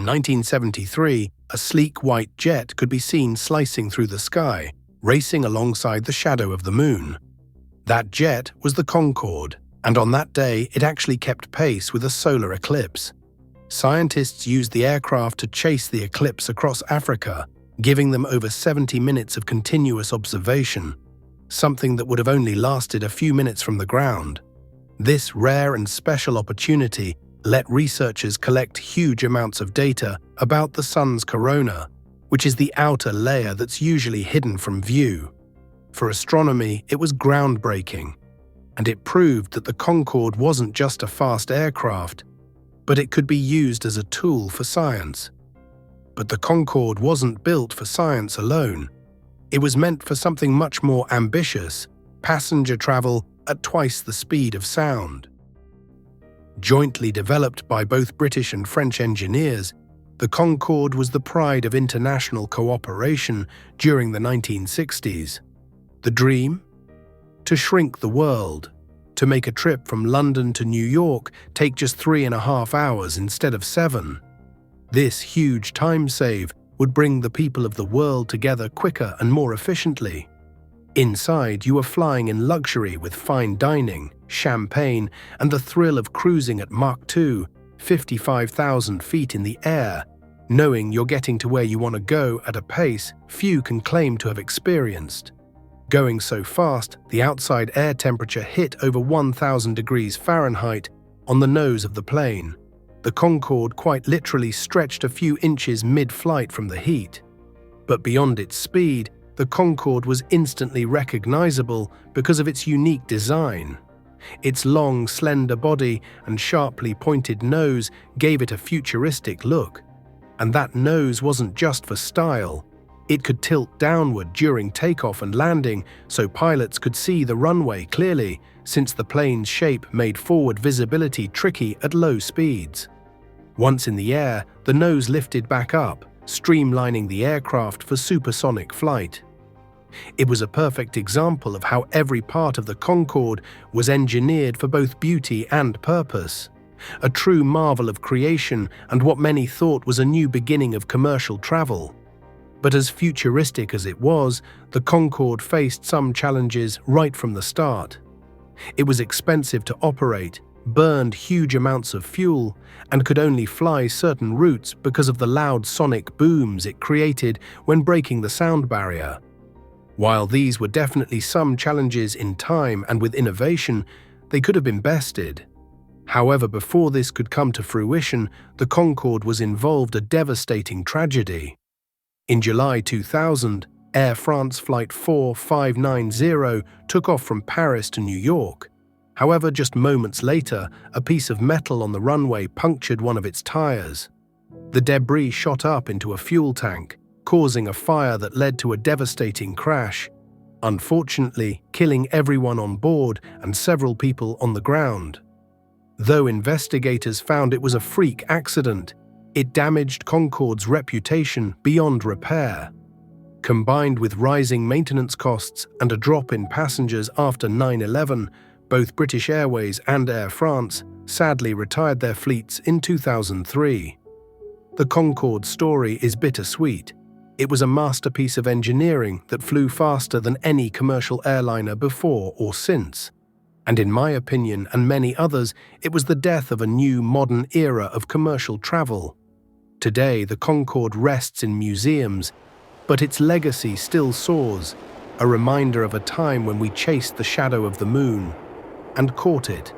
1973, a sleek white jet could be seen slicing through the sky, racing alongside the shadow of the moon. That jet was the Concorde, and on that day it actually kept pace with a solar eclipse. Scientists used the aircraft to chase the eclipse across Africa, giving them over 70 minutes of continuous observation, something that would have only lasted a few minutes from the ground. This rare and special opportunity let researchers collect huge amounts of data about the sun's corona, which is the outer layer that's usually hidden from view. For astronomy, it was groundbreaking, and it proved that the Concorde wasn't just a fast aircraft, but it could be used as a tool for science. But the Concorde wasn't built for science alone. It was meant for something much more ambitious: passenger travel at twice the speed of sound. Jointly developed by both British and French engineers, the Concorde was the pride of international cooperation during the 1960s. The dream? To shrink the world, to make a trip from London to New York take just 3.5 hours instead of 7. This huge time save would bring the people of the world together quicker and more efficiently. Inside, you were flying in luxury with fine dining, champagne, and the thrill of cruising at Mach 2, 55,000 feet in the air, knowing you're getting to where you want to go at a pace few can claim to have experienced. Going so fast, the outside air temperature hit over 1,000 degrees Fahrenheit on the nose of the plane. The Concorde quite literally stretched a few inches mid-flight from the heat. But beyond its speed, the Concorde was instantly recognizable because of its unique design. Its long, slender body and sharply pointed nose gave it a futuristic look. And that nose wasn't just for style. It could tilt downward during takeoff and landing so pilots could see the runway clearly, since the plane's shape made forward visibility tricky at low speeds. Once in the air, the nose lifted back up, streamlining the aircraft for supersonic flight. It was a perfect example of how every part of the Concorde was engineered for both beauty and purpose. A true marvel of creation and what many thought was a new beginning of commercial travel. But as futuristic as it was, the Concorde faced some challenges right from the start. It was expensive to operate, burned huge amounts of fuel, and could only fly certain routes because of the loud sonic booms it created when breaking the sound barrier. While these were definitely some challenges in time and with innovation, they could have been bested. However, before this could come to fruition, the Concorde was involved a devastating tragedy. In July 2000, Air France Flight 4590 took off from Paris to New York. However, just moments later, a piece of metal on the runway punctured one of its tires. The debris shot up into a fuel tank, causing a fire that led to a devastating crash, unfortunately killing everyone on board and several people on the ground. Though investigators found it was a freak accident, it damaged Concorde's reputation beyond repair. Combined with rising maintenance costs and a drop in passengers after 9/11, both British Airways and Air France sadly retired their fleets in 2003. The Concorde story is bittersweet. It was a masterpiece of engineering that flew faster than any commercial airliner before or since. And in my opinion and many others, it was the death of a new modern era of commercial travel. Today, the Concorde rests in museums, but its legacy still soars, a reminder of a time when we chased the shadow of the moon and caught it.